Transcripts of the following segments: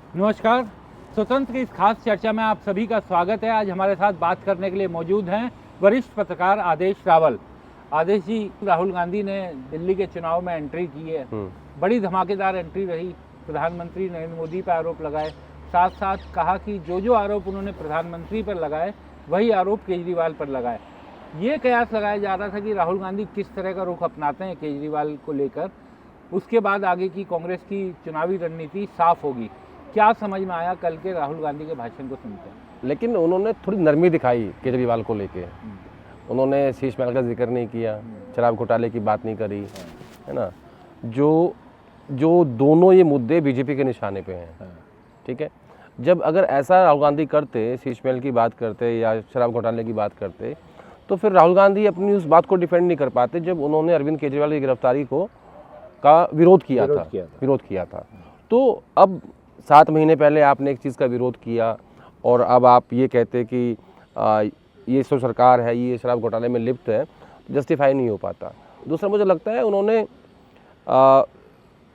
नमस्कार। स्वतंत्र की इस खास चर्चा में आप सभी का स्वागत है। आज हमारे साथ बात करने के लिए मौजूद हैं वरिष्ठ पत्रकार आदेश रावल। आदेश जी, राहुल गांधी ने दिल्ली के चुनाव में एंट्री की है, बड़ी धमाकेदार एंट्री रही। प्रधानमंत्री नरेंद्र मोदी पर आरोप लगाए, साथ साथ कहा कि जो आरोप उन्होंने प्रधानमंत्री पर लगाए वही आरोप केजरीवाल पर लगाए। ये कयास लगाया जा रहा था कि राहुल गांधी किस तरह का रुख अपनाते हैं केजरीवाल को लेकर, उसके बाद आगे की कांग्रेस की चुनावी रणनीति साफ होगी। क्या समझ में आया कल के राहुल गांधी के भाषण को सुनकर? लेकिन उन्होंने थोड़ी नरमी दिखाई केजरीवाल को लेके। उन्होंने शीश महल का जिक्र नहीं किया, शराब घोटाले की बात नहीं करी, है ना। जो दोनों ये मुद्दे बीजेपी के निशाने पे हैं, ठीक है। जब अगर ऐसा राहुल गांधी करते, शीश महल की बात करते या शराब घोटाले की बात करते, तो फिर राहुल गांधी अपनी उस बात को डिफेंड नहीं कर पाते जब उन्होंने अरविंद केजरीवाल की गिरफ्तारी का विरोध किया था। तो अब 7 महीने पहले आपने एक चीज़ का विरोध किया और अब आप ये कहते कि ये जो सरकार है ये शराब घोटाले में लिप्त है, जस्टिफाई नहीं हो पाता। दूसरा, मुझे लगता है उन्होंने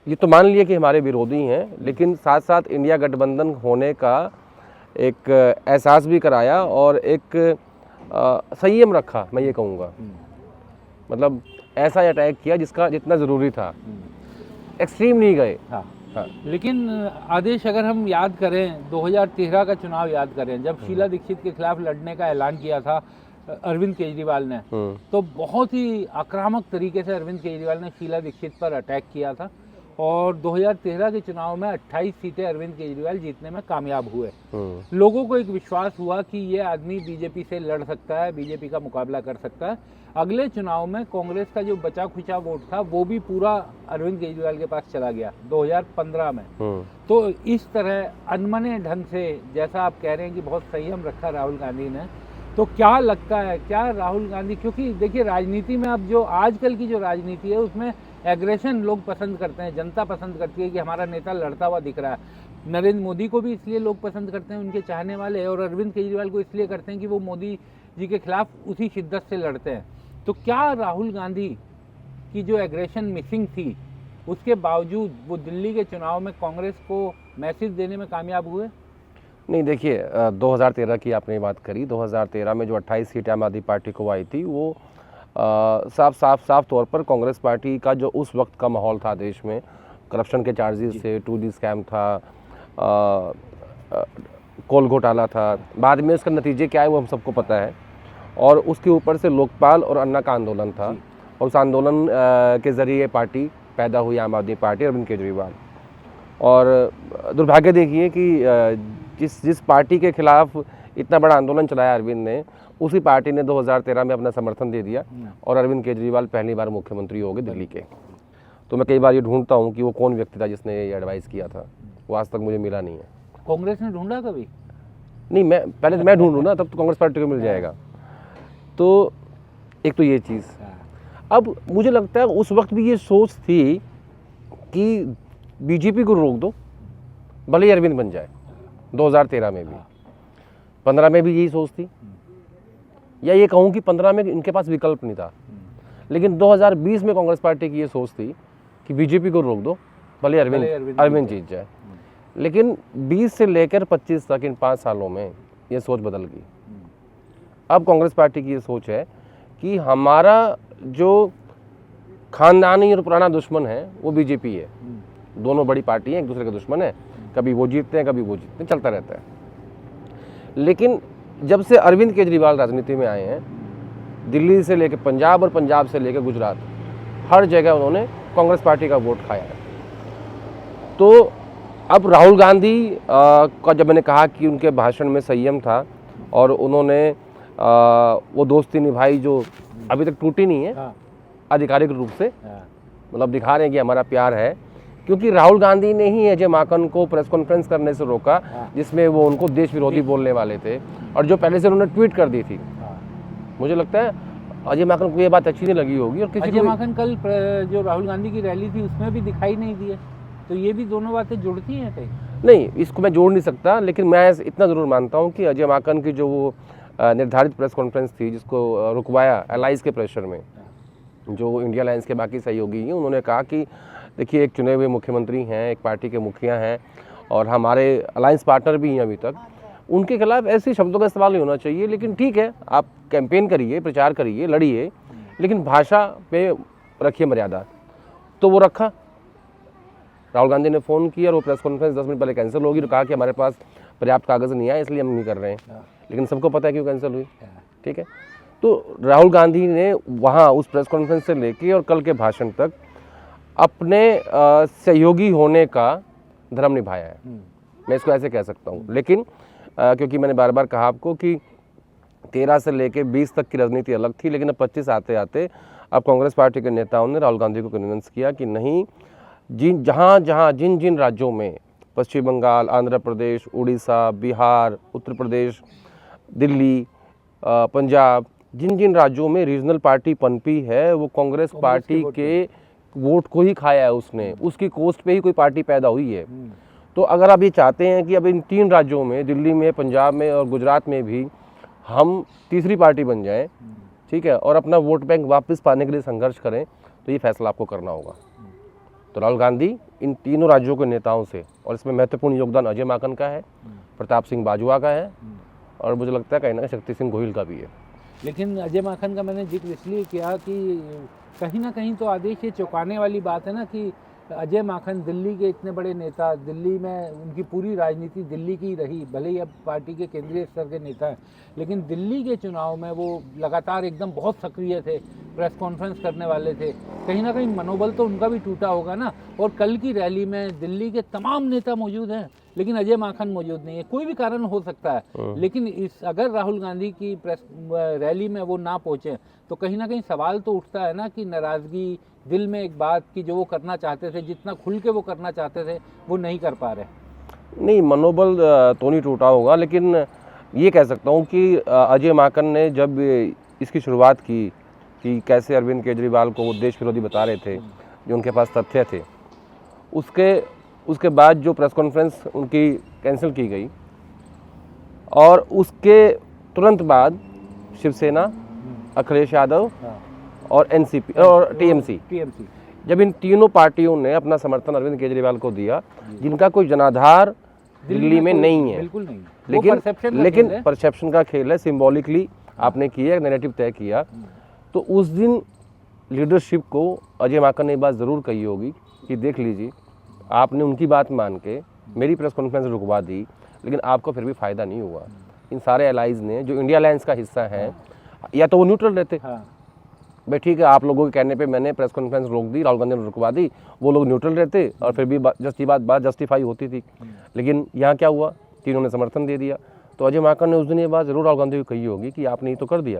ये तो मान लिया कि हमारे विरोधी हैं, लेकिन साथ साथ इंडिया गठबंधन होने का एक एहसास भी कराया और एक संयम रखा, मैं ये कहूँगा। मतलब ऐसा अटैक किया जिसका जितना ज़रूरी था, एक्सट्रीम नहीं गए। हाँ। लेकिन आदेश, अगर हम याद करें 2013 का चुनाव याद करें, जब शीला दीक्षित के खिलाफ लड़ने का ऐलान किया था अरविंद केजरीवाल ने, तो बहुत ही आक्रामक तरीके से अरविंद केजरीवाल ने शीला दीक्षित पर अटैक किया था और 2013 के चुनाव में 28 सीटें अरविंद केजरीवाल जीतने में कामयाब हुए। लोगों को एक विश्वास हुआ कि ये आदमी बीजेपी से लड़ सकता है, बीजेपी का मुकाबला कर सकता है। अगले चुनाव में कांग्रेस का जो बचा खुचा वोट था वो भी पूरा अरविंद केजरीवाल के पास चला गया 2015 में। तो इस तरह अनमने ढंग से, जैसा आप कह रहे हैं कि बहुत संयम रखा राहुल गांधी ने, तो क्या लगता है क्या राहुल गांधी, क्योंकि देखिए राजनीति में अब जो आजकल की जो राजनीति है उसमें एग्रेशन लोग पसंद करते हैं, जनता पसंद करती है कि हमारा नेता लड़ता हुआ दिख रहा है। नरेंद्र मोदी को भी इसलिए लोग पसंद करते हैं, उनके चाहने वाले, और अरविंद केजरीवाल को इसलिए करते हैं कि वो मोदी जी के खिलाफ उसी शिद्दत से लड़ते हैं। तो क्या राहुल गांधी की जो एग्रेशन मिसिंग थी उसके बावजूद वो दिल्ली के चुनाव में कांग्रेस को मैसेज देने में कामयाब हुए? नहीं, देखिए 2013 की आपने बात करी। 2013 में जो 28 सीटें आम आदमी पार्टी को आई थी, वो साफ तौर पर कांग्रेस पार्टी का जो उस वक्त का माहौल था देश में, करप्शन के चार्जेस थे, 2G स्कैम था, कोल घोटाला था। बाद में उसका नतीजे क्या है वो हम सबको पता है। और उसके ऊपर से लोकपाल और अन्ना का आंदोलन था, और उस आंदोलन के ज़रिए पार्टी पैदा हुई, आम आदमी पार्टी, अरविंद केजरीवाल। और दुर्भाग्य देखिए कि जिस पार्टी के खिलाफ इतना बड़ा आंदोलन चलाया अरविंद ने, उसी पार्टी ने 2013 में अपना समर्थन दे दिया और अरविंद केजरीवाल पहली बार मुख्यमंत्री हो गए दिल्ली के। तो मैं कई बार ये ढूंढता हूँ कि वो कौन व्यक्ति था जिसने ये एडवाइस किया था, वो आज तक मुझे मिला नहीं है। कांग्रेस ने ढूंढा कभी? नहीं, मैं ढूंढूँ ना, तब तो कांग्रेस पार्टी को मिल जाएगा। तो एक तो ये चीज़। अब मुझे लगता है उस वक्त भी ये सोच थी कि बीजेपी को रोक दो, भले ही अरविंद बन जाए। 2013 में भी, 15 में भी यही सोच थी, या ये कहूँ कि 15 में इनके पास विकल्प नहीं था। लेकिन 2020 में कांग्रेस पार्टी की ये सोच थी कि बीजेपी को रोक दो, भले अरविंद जीत जाए। लेकिन 20 से लेकर 25 तक, इन 5 सालों में ये सोच बदल गई। अब कांग्रेस पार्टी की ये सोच है कि हमारा जो खानदानी और पुराना दुश्मन है वो बीजेपी है। दोनों बड़ी पार्टी हैं, एक दूसरे के दुश्मन है, कभी वो जीतते हैं कभी वो जीतते हैं, चलता रहता है। लेकिन जब से अरविंद केजरीवाल राजनीति में आए हैं, दिल्ली से लेकर पंजाब और पंजाब से लेकर गुजरात, हर जगह उन्होंने कांग्रेस पार्टी का वोट खाया है। तो अब राहुल गांधी का, जब मैंने कहा कि उनके भाषण में संयम था और उन्होंने वो दोस्ती निभाई जो अभी तक टूटी नहीं है आधिकारिक रूप से, मतलब दिखा रहे हैं कि हमारा प्यार है, क्योंकि राहुल गांधी ने ही अजय माकन को प्रेस कॉन्फ्रेंस करने से रोका जिसमें वो उनको देश विरोधी बोलने वाले थे, और जो पहले से उन्होंने ट्वीट कर दी थी। मुझे लगता है अजय माकन को ये बात अच्छी नहीं लगी होगी, और किसी अजय माकन कल जो राहुल गांधी की रैली थी उसमें भी दिखाई नहीं दिए। तो ये भी दोनों बातें जुड़ती हैं कहीं? नहीं, इसको मैं जोड़ नहीं सकता, लेकिन मैं इतना ज़रूर मानता हूँ कि अजय माकन की जो वो निर्धारित प्रेस कॉन्फ्रेंस थी जिसको रुकवाया एलाइज के प्रेशर में, जो इंडिया अलायंस के बाकी सहयोगी हैं, उन्होंने कहा कि देखिए एक चुने हुए मुख्यमंत्री हैं, एक पार्टी के मुखिया हैं, और हमारे अलायंस पार्टनर भी हैं अभी तक, उनके खिलाफ ऐसे शब्दों का इस्तेमाल नहीं होना चाहिए। लेकिन ठीक है, आप कैंपेन करिए, प्रचार करिए, लड़िए, लेकिन भाषा पे रखिए मर्यादा। तो वो रखा। राहुल गांधी ने फ़ोन किया और वो प्रेस कॉन्फ्रेंस 10 मिनट पहले कैंसिल होगी और कहा कि हमारे पास पर्याप्त कागज़ नहीं आए इसलिए हम नहीं कर रहे हैं। लेकिन सबको पता है क्यों कैंसिल हुई। ठीक है, तो राहुल गांधी ने वहाँ उस प्रेस कॉन्फ्रेंस से लेके और कल के भाषण तक अपने सहयोगी होने का धर्म निभाया है, मैं इसको ऐसे कह सकता हूँ। लेकिन क्योंकि मैंने बार बार कहा आपको कि 13 से लेके 20 तक की राजनीति अलग थी, लेकिन अब 25 आते आते अब कांग्रेस पार्टी के नेताओं ने राहुल गांधी को कन्विंस किया कि नहीं, जिन जिन राज्यों में पश्चिम बंगाल, आंध्र प्रदेश, उड़ीसा, बिहार, उत्तर प्रदेश, दिल्ली, पंजाब, जिन जिन राज्यों में रीजनल पार्टी पनपी है, वो कांग्रेस पार्टी के वोट को ही खाया है उसने, उसकी कोस्ट पे ही कोई पार्टी पैदा हुई है। तो अगर आप ये चाहते हैं कि अब इन 3 राज्यों में, दिल्ली में, पंजाब में और गुजरात में भी हम तीसरी पार्टी बन जाएं, ठीक है, और अपना वोट बैंक वापस पाने के लिए संघर्ष करें, तो ये फैसला आपको करना होगा। तो राहुल गांधी इन तीनों राज्यों के नेताओं से, और इसमें महत्वपूर्ण योगदान अजय माकन का है, प्रताप सिंह बाजवा का है, और मुझे लगता है कहीं ना शक्ति सिंह गोहिल का भी है। लेकिन अजय माकन का मैंने जिक्र इसलिए किया कि कहीं ना कहीं तो आदेश ये चौंकाने वाली बात है ना कि अजय माकन दिल्ली के इतने बड़े नेता, दिल्ली में उनकी पूरी राजनीति दिल्ली की रही, भले ही अब पार्टी के केंद्रीय स्तर के नेता हैं, लेकिन दिल्ली के चुनाव में वो लगातार एकदम बहुत सक्रिय थे, प्रेस कॉन्फ्रेंस करने वाले थे। कहीं ना कहीं मनोबल तो उनका भी टूटा होगा ना। और कल की रैली में दिल्ली के तमाम नेता मौजूद हैं, लेकिन अजय माकन मौजूद नहीं है। कोई भी कारण हो सकता है, लेकिन अगर राहुल गांधी की प्रेस रैली में वो ना पहुँचे तो कहीं ना कहीं सवाल तो उठता है ना कि नाराज़गी दिल में एक बात कि जो वो करना चाहते थे, जितना खुल के वो करना चाहते थे, वो नहीं कर पा रहे। नहीं, मनोबल तो नहीं टूटा होगा, लेकिन ये कह सकता हूँ कि अजय माकन ने जब इसकी शुरुआत की कि कैसे अरविंद केजरीवाल को वो देश विरोधी बता रहे थे, जो उनके पास तथ्य थे, उसके बाद जो प्रेस कॉन्फ्रेंस उनकी कैंसिल की गई और उसके तुरंत बाद शिवसेना, अखिलेश यादव और एनसीपी और टीएमसी, जब इन तीनों पार्टियों ने अपना समर्थन अरविंद केजरीवाल को दिया, जिनका कोई जनाधार दिल्ली में नहीं है, बिल्कुल नहीं, लेकिन परसेप्शन का खेल है, सिंबॉलिकली आपने किया, नैरेटिव तय किया। तो उस दिन लीडरशिप को अजय माकन ने ये बात ज़रूर कही होगी कि देख लीजिए, आपने उनकी बात मान के मेरी प्रेस कॉन्फ्रेंस रुकवा दी, लेकिन आपको फिर भी फ़ायदा नहीं हुआ। इन सारे अलाइज ने, जो इंडिया अलायंस का हिस्सा है, या तो वो न्यूट्रल रहते, भाई ठीक है, आप लोगों के कहने पे मैंने प्रेस कॉन्फ्रेंस रोक दी, राहुल गांधी ने रुकवा दी, वो लोग न्यूट्रल रहते और फिर भी बात जस्टिफाई होती थी। लेकिन यहाँ क्या हुआ, तीनों ने समर्थन दे दिया। तो अजय माकन ने उस दिन ये बात जरूर राहुल गांधी को कही होगी कि आपने ये तो कर दिया,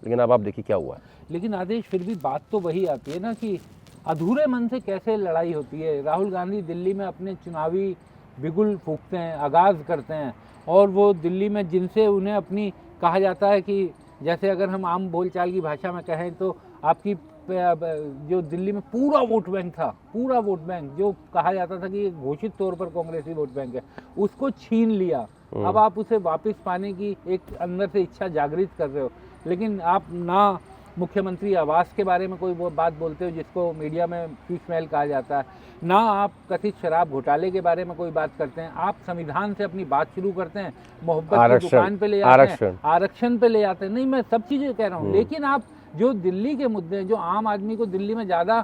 लेकिन अब आप देखिए क्या हुआ। लेकिन आदेश, फिर भी बात तो वही आती है ना कि अधूरे मन से कैसे लड़ाई होती है। राहुल गांधी दिल्ली में अपने चुनावी बिगुल फूंकते हैं, आगाज़ करते हैं, और वो दिल्ली में जिनसे उन्हें अपनी, कहा जाता है कि जैसे अगर हम आम बोलचाल की भाषा में कहें तो आपकी जो दिल्ली में पूरा वोट बैंक था, पूरा वोट बैंक जो कहा जाता था कि घोषित तौर पर कांग्रेसी वोट बैंक है, उसको छीन लिया। अब आप उसे वापस पाने की एक अंदर से इच्छा जागृत कर रहे हो, लेकिन आप ना मुख्यमंत्री आवास के बारे में कोई वो बात बोलते हो जिसको मीडिया में फीस महल कहा जाता है, ना आप कथित शराब घोटाले के बारे में कोई बात करते हैं। आप संविधान से अपनी बात शुरू करते हैं, मोहब्बत की दुकान पे ले आते हैं, आरक्षण पे ले आते हैं। नहीं, मैं सब चीज़ें कह रहा हूँ, लेकिन आप जो दिल्ली के मुद्दे हैं, जो आम आदमी को दिल्ली में ज़्यादा,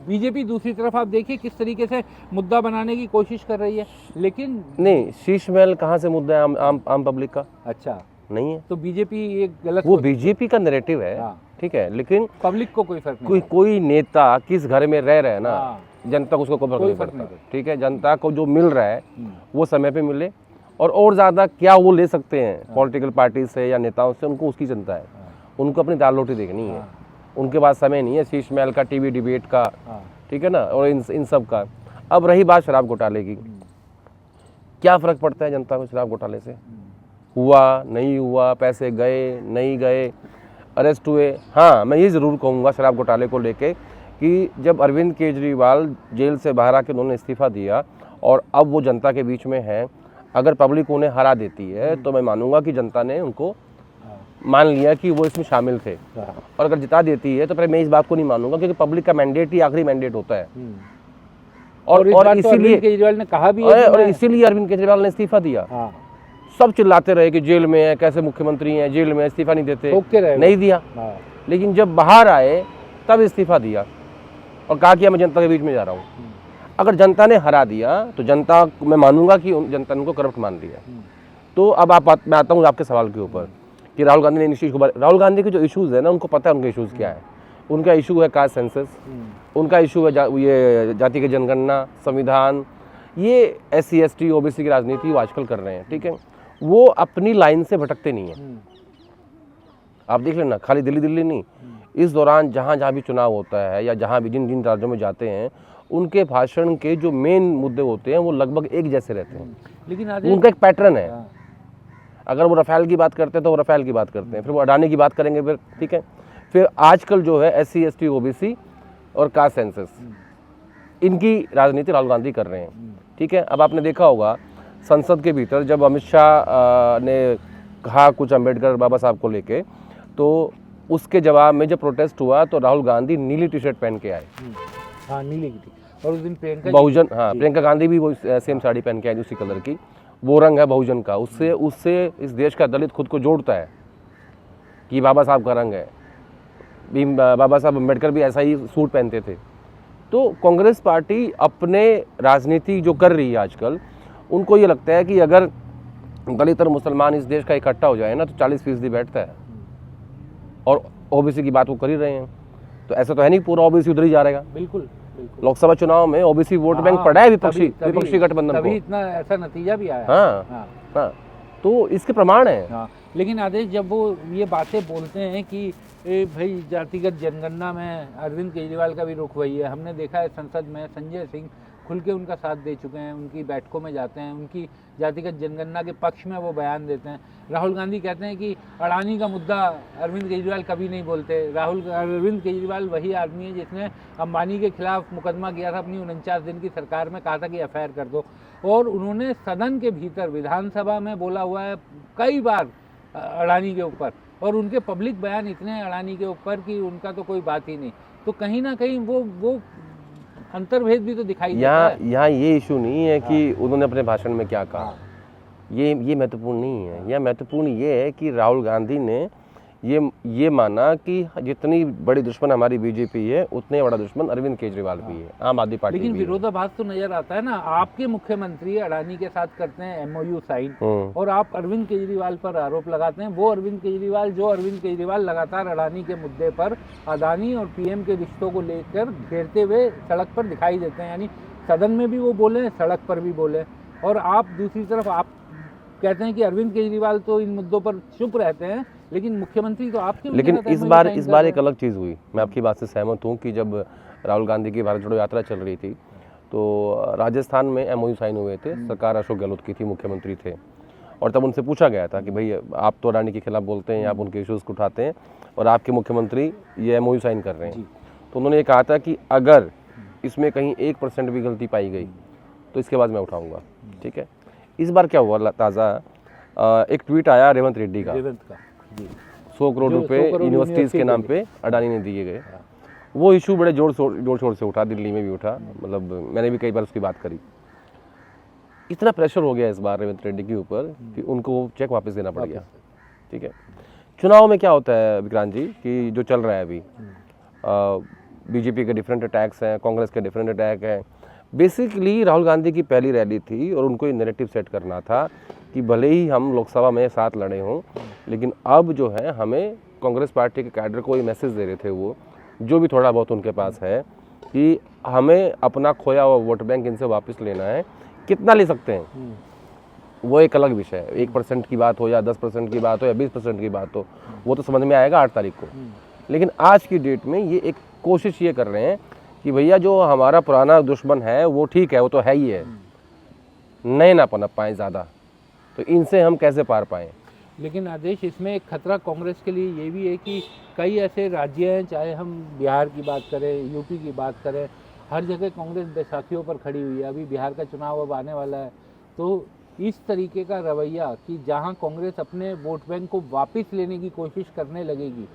बीजेपी दूसरी तरफ आप देखिए किस तरीके से मुद्दा बनाने की कोशिश कर रही है, लेकिन नहीं, शीश महल कहाँ से मुद्दा है आम पब्लिक का? अच्छा नहीं है, तो बीजेपी एक गलत, वो बीजेपी का नैरेटिव है, ठीक है, लेकिन पब्लिक को कोई फर्क नहीं। कोई नेता किस घर में रह रहे हैं ना, जनता को उसको कोई फर्क नहीं पड़ता, ठीक है। जनता को जो मिल रहा है वो समय पे मिले, और ज़्यादा क्या वो ले सकते हैं पॉलिटिकल पार्टी से या नेताओं से, उनको उसकी चिंता है। उनको अपनी दाल रोटी देखनी है, उनके पास समय नहीं है शीश महल का, टीवी डिबेट का, ठीक है ना, और इन सब का। अब रही बात शराब घोटाले की, क्या फ़र्क पड़ता है जनता को शराब घोटाले से? हुआ नहीं हुआ, पैसे गए नहीं गए, अरेस्ट हुए। हाँ, मैं ये ज़रूर कहूँगा शराब घोटाले को लेके कि जब अरविंद केजरीवाल जेल से बाहर आके उन्होंने इस्तीफ़ा दिया और अब वो जनता के बीच में हैं, अगर पब्लिक उन्हें हरा देती है तो मैं मानूंगा कि जनता ने उनको मान लिया कि वो इसमें शामिल थे, और अगर जिता देती है तो फिर मैं इस बात को नहीं मानूंगा, क्योंकि पब्लिक का मैंडेट ही आखिरी मैंडेट होता है। और इस बार तो अरविंद केजरीवाल ने कहा भी है और इसीलिए अरविंद केजरीवाल ने इस्तीफा दिया। हाँ। सब चिल्लाते रहे कि जेल में है, कैसे मुख्यमंत्री हैं, जेल में इस्तीफा नहीं देते, नहीं दिया। लेकिन जब बाहर आए तब इस्तीफा दिया और कहा कि मैं जनता के बीच में जा रहा हूँ। अगर जनता ने हरा दिया तो जनता, मैं मानूंगा कि जनता ने उनको करप्ट मान लिया। तो अब मैं आता हूँ आपके सवाल के ऊपर कि राहुल गांधी ने इन इश्यूज को, राहुल गांधी के जो इश्यूज है ना, उनको पता है उनके इश्यूज क्या है। उनका इशू है कास्ट सेंसस, उनका इशू है ये जाति की जनगणना, संविधान, ये SC ST OBC की राजनीति वो आजकल कर रहे हैं। ठीक है, वो अपनी लाइन से भटकते नहीं है। आप देख लेना, खाली दिल्ली नहीं, इस दौरान जहाँ भी चुनाव होता है या जहाँ भी जिन राज्यों में जाते हैं, उनके भाषण के जो मेन मुद्दे होते हैं वो लगभग एक जैसे रहते हैं। लेकिन उनका एक पैटर्न है। अगर वो रफेल की बात करते हैं तो वो रफेल की बात करते हैं, फिर वो अडानी की बात करेंगे, फिर ठीक है, फिर आजकल जो है SC ST OBC और कास्ट सेंसस, इनकी राजनीति राहुल गांधी कर रहे हैं। ठीक है, अब आपने देखा होगा संसद के भीतर जब अमित शाह ने कहा कुछ अम्बेडकर बाबा साहब को लेके, तो उसके जवाब में जब प्रोटेस्ट हुआ तो राहुल गांधी नीली टी-शर्ट पहन के आए। हाँ, नीली की। और उस दिन प्रियंका गांधी भी वो सेम साड़ी पहन के आई, उसी कलर की, वो रंग है बहुजन का। उससे इस देश का दलित खुद को जोड़ता है कि बाबा साहब का रंग है। बाबा साहब अम्बेडकर भी ऐसा ही सूट पहनते थे। तो कांग्रेस पार्टी अपने राजनीति जो कर रही है आजकल, उनको ये लगता है कि अगर दलित और मुसलमान इस देश का इकट्ठा हो जाए ना तो 40% बैठता है। और OBC की बात वो कर ही रहे हैं, तो ऐसा तो है नहीं पूरा OBC उधर ही जा रहेगा। बिल्कुल। लोकसभा चुनाव में OBC वोट बैंक पड़ा है विपक्षी गठबंधन को, तभी इतना ऐसा नतीजा भी आया। हाँ, तो इसके प्रमाण है। हाँ, लेकिन आदेश जब वो ये बातें बोलते हैं कि भाई जातिगत जनगणना में अरविंद केजरीवाल का भी रुख वही है, हमने देखा है संसद में संजय सिंह खुल के उनका साथ दे चुके हैं, उनकी बैठकों में जाते हैं, उनकी जातिगत जनगणना के पक्ष में वो बयान देते हैं। राहुल गांधी कहते हैं कि अडानी का मुद्दा अरविंद केजरीवाल कभी नहीं बोलते। अरविंद केजरीवाल वही आदमी है जिसने अंबानी के खिलाफ मुकदमा किया था अपनी 49 दिन की सरकार में, कहा था कि FIR कर दो, और उन्होंने सदन के भीतर विधानसभा में बोला हुआ है कई बार अडानी के ऊपर, और उनके पब्लिक बयान इतने हैं अडानी के ऊपर कि उनका तो कोई बात ही नहीं। तो कहीं ना कहीं वो अंतर्भेद भी तो दिखाई देता है। यहाँ ये इशू नहीं है कि उन्होंने अपने भाषण में क्या कहा, ये महत्वपूर्ण नहीं है। यह महत्वपूर्ण ये है कि राहुल गांधी ने ये माना कि जितनी बड़ी दुश्मन हमारी BJP है, उतने बड़ा दुश्मन अरविंद केजरीवाल भी है, आम आदमी पार्टी। लेकिन विरोधाभास तो नजर आता है ना, आपके मुख्यमंत्री अडानी के साथ करते हैं MOU साइन, और आप अरविंद केजरीवाल पर आरोप लगाते हैं। वो अरविंद केजरीवाल लगातार अडानी के मुद्दे पर अडानी और PM के रिश्तों को लेकर घेरते हुए सड़क पर दिखाई देते हैं। यानी सदन में भी वो बोले, सड़क पर भी बोले, और आप दूसरी तरफ आप कहते हैं कि अरविंद केजरीवाल तो इन मुद्दों पर चुप रहते हैं, लेकिन मुख्यमंत्री तो आपके। लेकिन इस बार एक अलग चीज़ हुई। मैं आपकी बात से सहमत हूँ कि जब राहुल गांधी की भारत जोड़ो यात्रा चल रही थी तो राजस्थान में MOU साइन हुए थे, सरकार अशोक गहलोत की थी, मुख्यमंत्री थे, और तब उनसे पूछा गया था कि भाई आप तो अडानी के खिलाफ बोलते हैं, आप उनके इश्यूज़ को उठाते हैं, और आपके मुख्यमंत्री ये MOU साइन कर रहे हैं। तो उन्होंने ये कहा था कि अगर इसमें कहीं 1% भी गलती पाई गई तो इसके बाद मैं उठाऊँगा। ठीक है, इस बार क्या हुआ ताज़ा, एक ट्वीट आया रेवंत रेड्डी का, 100 करोड़ रुपए यूनिवर्सिटीज़ के नाम पे अडानी ने दिए गए। वो इशू बड़े जोर शोर से उठा, दिल्ली में भी उठा, मतलब मैंने भी कई बार उसकी बात करी। इतना प्रेशर हो गया इस बार रेवंत रेड्डी के ऊपर कि उनको चेक वापस देना पड़ गया। ठीक है, चुनाव में क्या होता है विक्रांत जी कि जो चल रहा है अभी, BJP के डिफरेंट अटैक्स हैं, कांग्रेस के डिफरेंट अटैक हैं। बेसिकली राहुल गांधी की पहली रैली थी और उनको ये नैरेटिव सेट करना था कि भले ही हम लोकसभा में साथ लड़े हों, लेकिन अब जो है हमें कांग्रेस पार्टी के कैडर को ये मैसेज दे रहे थे, वो जो भी थोड़ा बहुत उनके पास है, कि हमें अपना खोया हुआ वोट बैंक इनसे वापस लेना है। कितना ले सकते हैं वो एक अलग विषय है, 1% की बात हो या 10% की बात हो या 20% की बात हो, वो तो समझ में आएगा 8 तारीख को। लेकिन आज की डेट में ये एक कोशिश ये कर रहे हैं कि भैया जो हमारा पुराना दुश्मन है वो ठीक है, वो तो है ही है, नए ना पनप पाएँ ज़्यादा, तो इनसे हम कैसे पार पाएँ। लेकिन आदेश इसमें एक खतरा कांग्रेस के लिए ये भी है कि कई ऐसे राज्य हैं, चाहे हम बिहार की बात करें, यूपी की बात करें, हर जगह कांग्रेस बैसाखियों पर खड़ी हुई है। अभी बिहार का चुनाव अब आने वाला है, तो इस तरीके का रवैया कि जहां कांग्रेस अपने वोट बैंक को वापस लेने की कोशिश करने लगेगी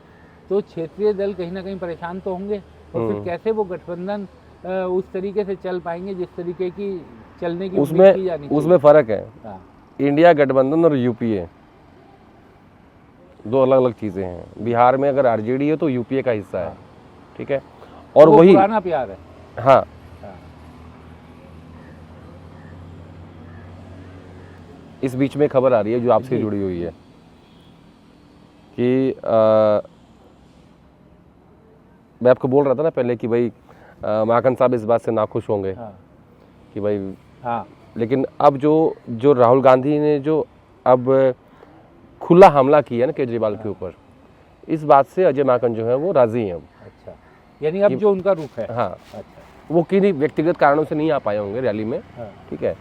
तो क्षेत्रीय दल कहीं ना कहीं परेशान तो होंगे, और फिर कैसे वो गठबंधन उस तरीके से चल पाएंगे जिस तरीके की चलने की उम्मीद की जानी चाहिए। उसमें फर्क है। हाँ, इंडिया गठबंधन और यूपीए दो अलग अलग चीजें हैं। बिहार में अगर आरजेडी है तो यूपीए का हिस्सा है, ठीक है, और वो वही पुराना प्यार है। हाँ। हाँ, इस बीच में खबर आ रही है जो आपसे जी। जुड़ी हुई है कि मैं आपको बोल रहा था ना पहले कि भाई माकन साहब इस बात से नाखुश होंगे हाँ, कि भाई, हाँ, लेकिन अब जो राहुल गांधी ने जो अब खुला हमला किया ना केजरीवाल के ऊपर, इस बात से अजय माकन जो है वो राजी हैं अब। अच्छा, यानी अब जो उनका रुख है। हाँ, अच्छा, वो किन्हीं व्यक्तिगत कारणों से नहीं आ पाए होंगे रैली में, हाँ, ठीक है,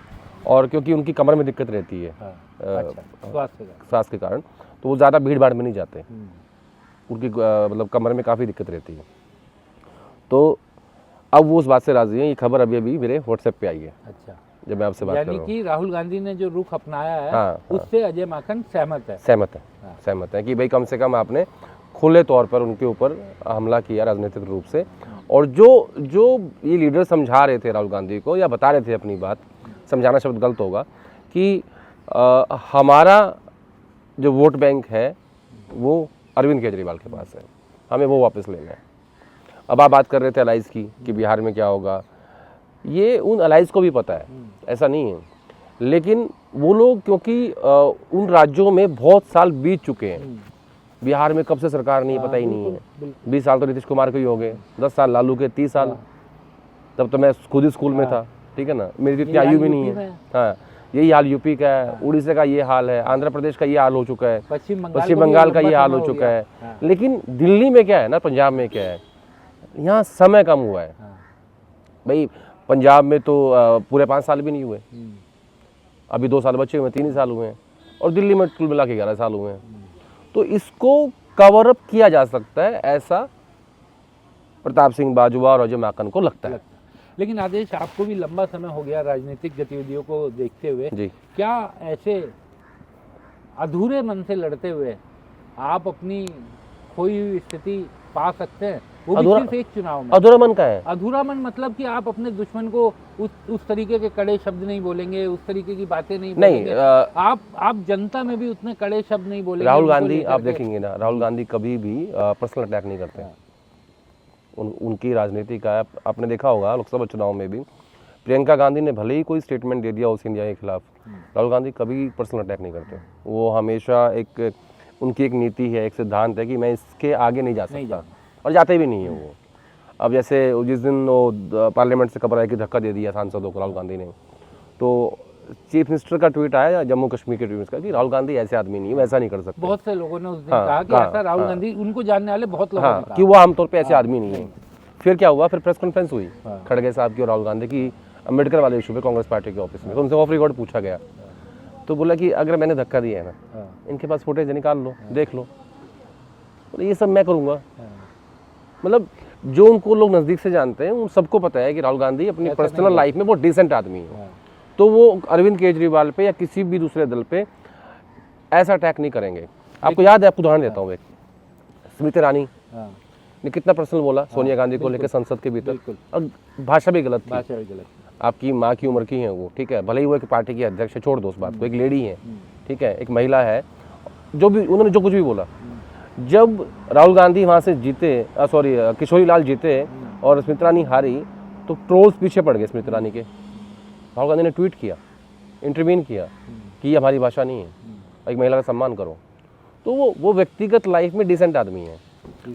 और क्योंकि उनकी कमर में दिक्कत रहती है हाँ, अच्छा, स्वास्थ्य का। सांस के कारण, तो वो ज़्यादा भीड़ भाड़ में नहीं जाते, हम्म, उनकी मतलब कमर में काफ़ी दिक्कत रहती है। तो अब वो उस बात से राजी हैं। ये खबर अभी अभी मेरे व्हाट्सएप पे आई है अच्छा, जब मैं आपसे बात कर यानी रहा हूँ। कि राहुल गांधी ने जो रुख अपनाया है हाँ, हाँ। उससे अजय माकन सहमत है। सहमत है, हाँ। सहमत है कि भाई कम से कम आपने खुले तौर पर उनके ऊपर हमला किया राजनीतिक रूप से, और जो ये लीडर समझा रहे थे राहुल गांधी को या बता रहे थे अपनी बात, समझाना शब्द गलत होगा, कि हमारा जो वोट बैंक है वो अरविंद केजरीवाल के पास है, हमें वो वापस लेना है। अब आप बात कर रहे थे अलाइज की कि बिहार में क्या होगा, ये उन अलाइज को भी पता है, ऐसा नहीं है, लेकिन वो लोग क्योंकि उन राज्यों में बहुत साल बीत चुके हैं, बिहार में कब से सरकार नहीं पता ही नहीं है। 20 साल तो नीतीश कुमार के ही हो गए, 10 साल लालू के, 30 साल, तब तो मैं खुद ही स्कूल में था, ठीक है ना, मेरी इतनी आयु भी नहीं है। हाँ, यही हाल यूपी का है, उड़ीसा का ये हाल है, आंध्र प्रदेश का ये हाल हो चुका है, पश्चिम बंगाल का ये हाल हो चुका है। लेकिन दिल्ली में क्या है ना, पंजाब में क्या है, यहाँ समय कम हुआ है भाई। पंजाब में तो पूरे 5 साल भी नहीं हुए, अभी 2 साल बचे हुए हैं, 3 ही साल हुए हैं, और दिल्ली में कुल मिला के 11 साल हुए हैं। तो इसको कवर अप किया जा सकता है, ऐसा प्रताप सिंह बाजवा और अजय माकन को लगता है। लेकिन आदेश, आपको भी लंबा समय हो गया राजनीतिक गतिविधियों को देखते हुए जी। क्या ऐसे अधूरे मन से लड़ते हुए आप अपनी खोई हुई स्थिति पा सकते हैं, वो भी सिर्फ एक चुनाव में? अधूरा मन का है। अधूरा मन मतलब कि आप अपने दुश्मन को उस तरीके के कड़े शब्द नहीं बोलेंगे, उस तरीके की बातें नहीं बोलेंगे, आप जनता में भी उतने कड़े शब्द नहीं बोलेंगे। राहुल गांधी, आप देखेंगे ना, राहुल गांधी कभी भी पर्सनल अटैक नहीं करते। उनकी राजनीति का आपने देखा होगा, लोकसभा चुनाव में भी प्रियंका गांधी ने भले ही कोई स्टेटमेंट दे दिया उस इंडिया के खिलाफ, राहुल गांधी कभी पर्सनल अटैक नहीं करते। वो हमेशा उनकी एक नीति है, एक सिद्धांत है कि मैं इसके आगे नहीं जा सकता, और जाते भी नहीं है वो। अब जैसे जिस दिन वो पार्लियामेंट से खबर आई कि धक्का दे दिया सांसदों को राहुल गांधी ने, तो चीफ मिनिस्टर का ट्वीट आया जम्मू कश्मीर के ट्वीट का कि राहुल गांधी ऐसे आदमी नहीं है, वैसा नहीं कर सकते। बहुत से लोगों ने उस दिन कहा कि ऐसा राहुल गांधी, उनको जानने वाले बहुत लोगों ने कहा कि वो आमतौर पे ऐसे आदमी नहीं है। फिर क्या हुआ, फिर प्रेस कॉन्फ्रेंस हुई खड़गे साहब की और राहुल गांधी की अम्बेडकर वाले इशू पे कांग्रेस पार्टी के ऑफिस में, तो उनसे ऑफ रिकॉर्ड पूछा गया, तो बोला कि अगर मैंने धक्का दिया है ना, इनके पास फुटेज निकाल लो, देख लो, ये सब मैं करूँगा। मतलब जो उनको लोग नज़दीक से जानते हैं उन सबको पता है कि राहुल गांधी अपनी पर्सनल लाइफ में वो डिसेंट आदमी है, तो वो अरविंद केजरीवाल पे या किसी भी दूसरे दल पे ऐसा अटैक नहीं करेंगे। आपको याद है, आपको उदाहरण देता हूँ, एक स्मृति ईरानी ने कितना पर्सनल बोला सोनिया गांधी को लेकर संसद के भीतर, और भाषा भी गलत थी। आपकी माँ की उम्र की है वो, ठीक है, भले ही वो एक पार्टी की अध्यक्ष है, छोड़ दो उस बात को, एक लेडी है, ठीक है, एक महिला है, जो भी उन्होंने जो कुछ भी बोला। जब राहुल गांधी वहाँ से जीते, किशोरी लाल जीते और स्मृति ईरानी हारी, तो ट्रोल्स पीछे पड़ गए स्मृति ईरानी के। राहुल गांधी ने ट्वीट किया, इंटरवीन किया कि ये हमारी भाषा नहीं है, एक महिला का सम्मान करो। तो वो व्यक्तिगत लाइफ में डिसेंट आदमी है,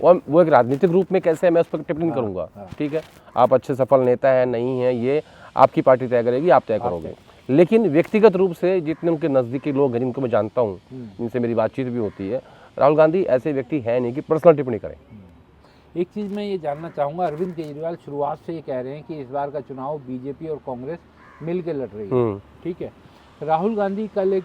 और वो एक राजनीतिक रूप में कैसे है मैं उस पर टिप्पणी करूंगा, ठीक है, आप अच्छे सफल नेता है नहीं है ये आपकी पार्टी तय करेगी, आप तय करोगे। लेकिन व्यक्तिगत रूप से जितने उनके नज़दीकी लोग हैं, जिनको मैं जानता हूँ, जिनसे मेरी बातचीत भी होती है, राहुल गांधी ऐसे व्यक्ति है नहीं कि पर्सनल टिप्पणी करें। एक चीज़ मैं ये जानना चाहूँगा, अरविंद केजरीवाल शुरुआत से ये कह रहे हैं कि इस बार का चुनाव बीजेपी और कांग्रेस मिल के लड़ रही है, ठीक है। राहुल गांधी कल एक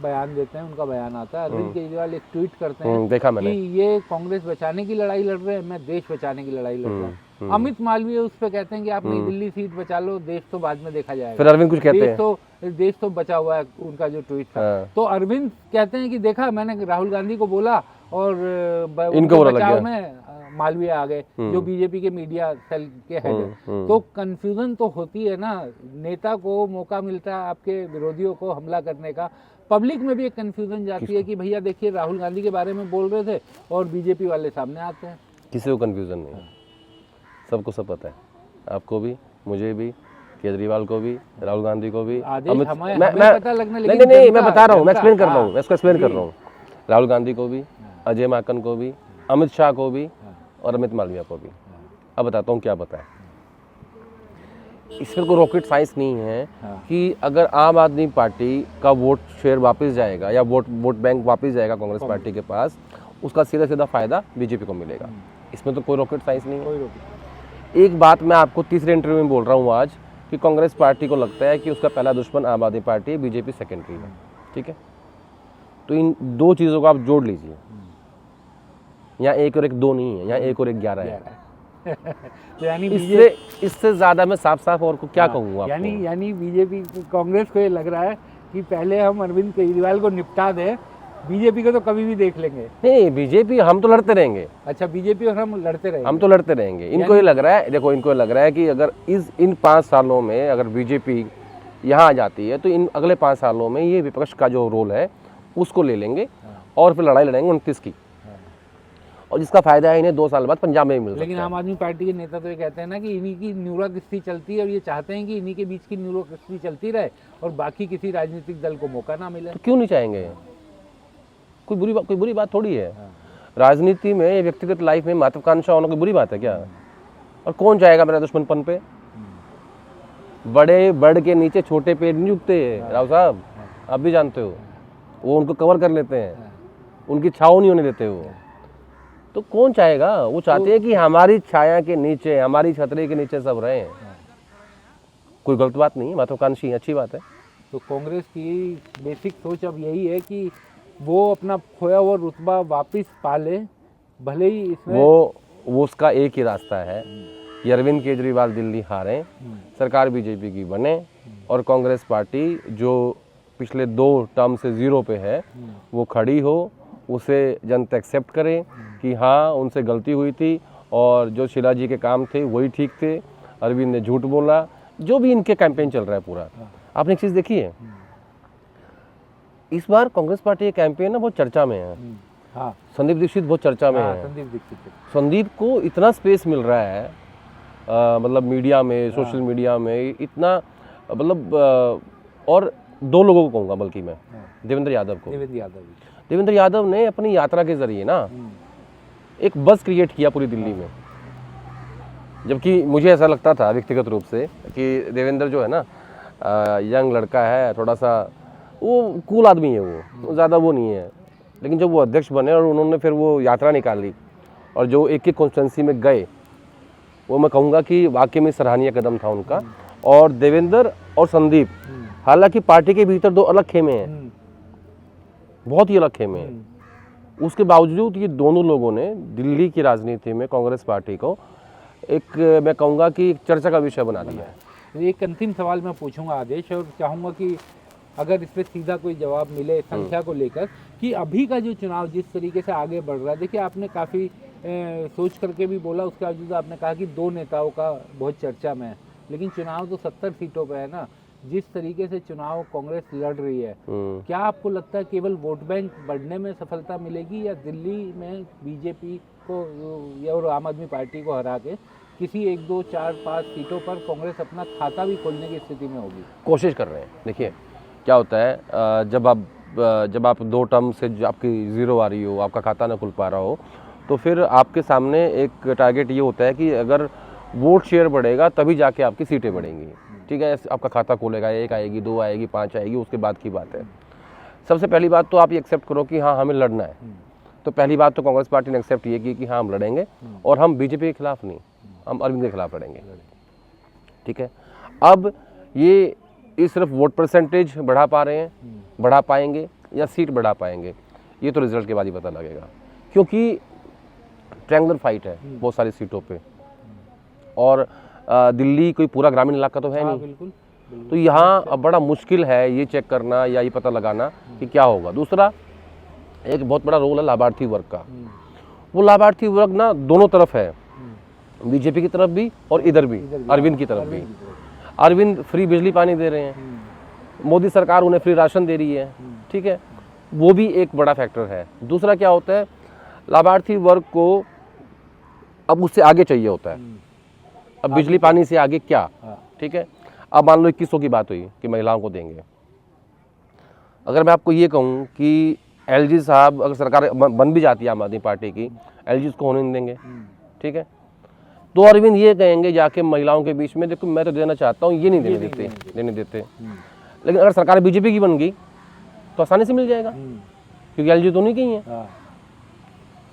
बयान देते हैं, उनका बयान आता है, अरविंद केजरीवाल एक ट्वीट करते हैं, देखा मैंने, कि ये कांग्रेस बचाने की लड़ाई लड़ रहे हैं, मैं देश बचाने की लड़ाई लड़ रहा हूँ। अमित मालवीय उस पर कहते हैं कि आप नई दिल्ली सीट बचा लो, देश तो बाद में देखा जाएगा। फिर अरविंद कुछ कहते हैं, देश तो बचा हुआ है, उनका जो ट्वीट था। तो अरविंद कहते हैं कि देखा, मैंने राहुल गांधी को बोला और इनको बचाव में मालवीय आ गए जो बीजेपी के मीडिया सेल के हेड है। तो कंफ्यूजन तो होती है ना, नेता को मौका मिलता है आपके विरोधियों को हमला करने का, पब्लिक में भी एक कंफ्यूजन जाती है कि भैया देखिए राहुल गांधी के बारे में बोल रहे थे और बीजेपी वाले सामने आते हैं। किसी को कंफ्यूजन नहीं है, सबको सब पता है, आपको भी, मुझे भी, केजरीवाल को भी, राहुल गांधी को भी। नहीं, मैं बता रहा हूँ, मैं एक्सप्लेन कर रहा हूँ, मैं इसको एक्सप्लेन कर रहा हूँ। राहुल गांधी को भी, अजय माकन को भी, अमित शाह को भी और अमित मालविया को भी। अब बताता हूँ क्या बताएं। इसमें कोई रॉकेट साइंस नहीं है कि अगर आम आदमी पार्टी का वोट शेयर वापस जाएगा या वोट बैंक वापस जाएगा कांग्रेस पार्टी के पास, उसका सीधा सीधा फायदा बीजेपी को मिलेगा। इसमें तो कोई रॉकेट साइंस नहीं है। एक बात मैं आपको तीसरे इंटरव्यू में बोल रहा हूँ आज कि कांग्रेस पार्टी को लगता है कि उसका पहला दुश्मन आम आदमी पार्टी है, बीजेपी सेकेंडरी है। ठीक है, तो इन दो चीज़ों को आप जोड़ लीजिए। यहाँ 1 और 1 2 नहीं है, यहाँ 1 और 1 11 है। तो यानी इससे ज़्यादा मैं साफ साफ और को क्या कहूँगा, यानी बीजेपी कांग्रेस को ये लग रहा है कि पहले हम अरविंद केजरीवाल को निपटा दें, बीजेपी को तो कभी भी देख लेंगे। नहीं, बीजेपी हम तो लड़ते रहेंगे। अच्छा, बीजेपी और हम लड़ते रहेंगे, हम तो लड़ते रहेंगे। इनको ये लग रहा है, देखो इनको लग रहा है कि अगर इन 5 सालों में अगर बीजेपी यहाँ आ जाती है तो इन अगले 5 सालों में ये विपक्ष का जो रोल है उसको ले लेंगे और फिर लड़ाई लड़ेंगे 29 की, और जिसका फायदा है इन्हें 2 साल बाद पंजाब में भी मिल सकता है। लेकिन आम आदमी पार्टी के नेता तो ये कहते हैं ना कि इन्हीं की न्यूरा किस्ती चलती है और ये चाहते हैं कि इन्हीं के बीच की न्यूरा किस्ती चलती रहे और बाकी किसी राजनीतिक दल को मौका ना मिले। तो क्यों नहीं चाहेंगे? कोई बुरी बात थोड़ी है। राजनीति में या व्यक्तिगत लाइफ में महत्वाकांक्षा होना कोई बुरी बात है क्या? और कौन चाहेगा मेरा दुश्मनपन पे? बड़े बड़ के नीचे छोटे पेड़ नहीं उगते राव साहब, आप भी जानते हो। वो उनको कवर कर लेते हैं, उनकी छाव नहीं होने देते वो। तो कौन चाहेगा? वो चाहते हैं कि हमारी छाया के नीचे, हमारी छतरी के नीचे सब रहें। कोई गलत बात नहीं है, महत्वाकांक्षी अच्छी बात है। तो कांग्रेस की बेसिक सोच अब यही है कि वो अपना खोया हुआ रुतबा वापस पाले, भले ही इसमें वो उसका एक ही रास्ता है कि अरविंद केजरीवाल दिल्ली हारें, सरकार बीजेपी की बने और कांग्रेस पार्टी जो पिछले 2 टर्म से 0 पे है वो खड़ी हो, उसे जनता एक्सेप्ट करे कि हाँ उनसे गलती हुई थी और जो शीला जी के काम थे वही ठीक थे, अरविंद ने झूठ बोला, जो भी इनके कैंपेन चल रहा है पूरा। आपने एक चीज़ देखी है, इस बार कांग्रेस पार्टी का कैंपेन ना बहुत चर्चा में है। हाँ, संदीप दीक्षित बहुत चर्चा में है। संदीप को इतना स्पेस मिल रहा है, मतलब मीडिया में, सोशल मीडिया में इतना, मतलब और 2 लोगों को कहूँगा बल्कि मैं, देवेंद्र यादव को। देवेंद्र यादव ने अपनी यात्रा के जरिए ना एक बस क्रिएट किया पूरी दिल्ली में। जबकि मुझे ऐसा लगता था व्यक्तिगत रूप से कि देवेंद्र जो है ना यंग लड़का है, थोड़ा सा वो कूल आदमी है, वो ज़्यादा वो नहीं है। लेकिन जब वो अध्यक्ष बने और उन्होंने फिर वो यात्रा निकाली और जो एक कॉन्स्टिट्यूंसी में गए, वो मैं कहूँगा कि वाकई में सराहनीय कदम था उनका। और देवेंद्र और संदीप, हालांकि पार्टी के भीतर 2 अलग खेमे हैं, बहुत ही अलग खेमे हैं, उसके बावजूद ये दोनों लोगों ने दिल्ली की राजनीति में कांग्रेस पार्टी को एक, मैं कहूँगा कि एक चर्चा का विषय बना दिया है। एक अंतिम सवाल मैं पूछूंगा आदेश, और चाहूँगा कि अगर इस पर सीधा कोई जवाब मिले संख्या को लेकर कि अभी का जो चुनाव जिस तरीके से आगे बढ़ रहा है, देखिए आपने काफ़ी सोच करके भी बोला, उसके बावजूद आपने कहा कि 2 नेताओं का बहुत चर्चा में है, लेकिन चुनाव तो 70 सीटों पे है ना। जिस तरीके से चुनाव कांग्रेस लड़ रही है, क्या आपको लगता है केवल वोट बैंक बढ़ने में सफलता मिलेगी या दिल्ली में बीजेपी को और आम आदमी पार्टी को हरा के किसी 1, 2, 4, 5 सीटों पर कांग्रेस अपना खाता भी खोलने की स्थिति में होगी? कोशिश कर रहे हैं। देखिए क्या होता है, जब आप 2 टर्म से आपकी 0 आ रही हो, आपका खाता ना खुल पा रहा हो, तो फिर आपके सामने एक टारगेट ये होता है कि अगर वोट शेयर बढ़ेगा तभी जाके आपकी सीटें बढ़ेंगी। ठीक है, आपका खाता खोलेगा, 1 आएगी, 2 आएगी, 5 आएगी, उसके बाद की बात है। सबसे पहली बात तो आप ये एक्सेप्ट करो कि हाँ हमें लड़ना है। तो पहली बात तो कांग्रेस पार्टी ने एक्सेप्ट ये की कि हाँ हम लड़ेंगे, और हम बीजेपी के खिलाफ नहीं, हम अरविंद के खिलाफ लड़ेंगे। ठीक है, अब ये सिर्फ वोट परसेंटेज बढ़ा पा रहे हैं, बढ़ा पाएंगे या सीट बढ़ा पाएंगे, ये तो रिजल्ट के बाद ही पता लगेगा, क्योंकि ट्रायंगुलर फाइट है बहुत सारी सीटों पे, और दिल्ली कोई पूरा ग्रामीण इलाका तो है नहीं। बिल्कुल। तो यहाँ अब बड़ा मुश्किल है ये चेक करना या ये पता लगाना कि क्या होगा। दूसरा, एक बहुत बड़ा रोल है लाभार्थी वर्ग का। वो लाभार्थी वर्ग ना दोनों तरफ है, बीजेपी की तरफ भी और इधर भी अरविंद की तरफ भी। अरविंद फ्री बिजली पानी दे रहे हैं, मोदी सरकार उन्हें फ्री राशन दे रही है, ठीक है, वो भी एक बड़ा फैक्टर है। दूसरा क्या होता है, लाभार्थी वर्ग को अब उससे आगे चाहिए होता है, अब बिजली पानी से आगे क्या, ठीक है। अब मान लो 2100 की बात हुई कि महिलाओं को देंगे। अगर मैं आपको ये कहूँ कि एलजी साहब, अगर सरकार बन भी जाती है आम आदमी पार्टी की, एलजी को होने नहीं देंगे, ठीक है, तो अरविंद ये कहेंगे जाके महिलाओं के बीच में, देखो मैं तो देना चाहता हूँ, ये नहीं देने देते। लेकिन अगर सरकार बीजेपी की बन गई तो आसानी से मिल जाएगा, क्योंकि एलजी तो नहीं की है।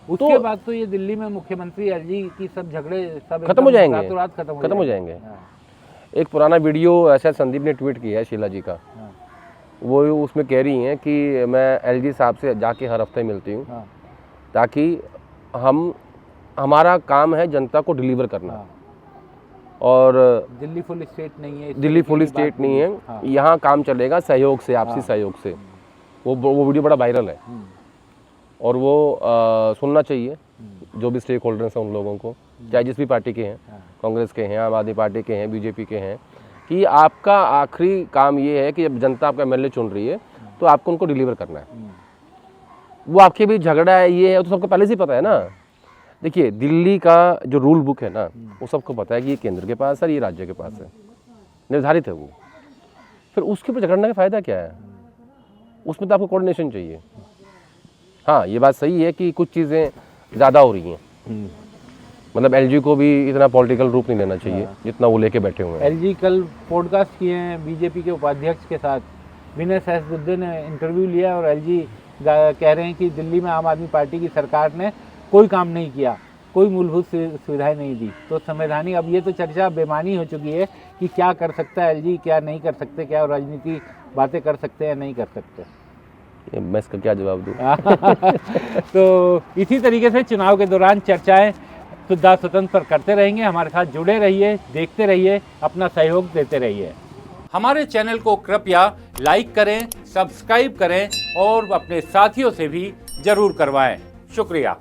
उसके बाद तो ये दिल्ली में मुख्यमंत्री एलजी की सब झगड़े सब खत्म हो जाएंगे, रातों रात खत्म हो जाएंगे। एक पुराना वीडियो ऐसा संदीप ने ट्वीट किया है शीला जी का, वो उसमें कह रही हैं कि मैं एलजी साहब से जाके हर हफ्ते मिलती हूँ, ताकि हमारा काम है जनता को डिलीवर करना, और दिल्ली फुल स्टेट नहीं है, दिल्ली फुल स्टेट नहीं है, यहाँ काम चलेगा सहयोग से, आपसी सहयोग से। वो वीडियो बड़ा वायरल है, और वो सुनना चाहिए जो भी स्टेक होल्डर्स हैं उन लोगों को, चाहे जिस भी पार्टी के हैं, कांग्रेस के हैं, आम आदमी पार्टी के हैं, बीजेपी के हैं, कि आपका आखिरी काम ये है कि जब जनता आपका एमएलए चुन रही है तो आपको उनको डिलीवर करना है। वो आपके भी झगड़ा है, ये है, तो सबको पहले से पता है ना। देखिए दिल्ली का जो रूल बुक है ना, वो सबको पता है कि ये केंद्र के पास है, ये राज्य के पास है, निर्धारित है वो। फिर उसके ऊपर झगड़ने का फ़ायदा क्या है? उसमें तो आपको कोऑर्डिनेशन चाहिए। हाँ, ये बात सही है कि कुछ चीज़ें ज़्यादा हो रही हैं, मतलब एलजी को भी इतना पॉलिटिकल रूप नहीं लेना चाहिए जितना वो लेके बैठे हुए हैं। एलजी कल पॉडकास्ट किए हैं बीजेपी के उपाध्यक्ष के साथ, विनय सहस्रबुद्धे ने इंटरव्यू लिया, और एलजी कह रहे हैं कि दिल्ली में आम आदमी पार्टी की सरकार ने कोई काम नहीं किया, कोई मूलभूत सुविधाएं नहीं दी। तो संवैधानिक अब ये तो चर्चा बेमानी हो चुकी है कि क्या कर सकता है एलजी, क्या नहीं कर सकते, क्या राजनीति बातें कर सकते हैं नहीं कर सकते। मैं इसका क्या जवाब दूँ? तो इसी तरीके से चुनाव के दौरान चर्चाएं सुधा स्वतंत्र पर करते रहेंगे। हमारे साथ जुड़े रहिए, देखते रहिए, अपना सहयोग देते रहिए। हमारे चैनल को कृपया लाइक करें, सब्सक्राइब करें और अपने साथियों से भी जरूर करवाएं। शुक्रिया।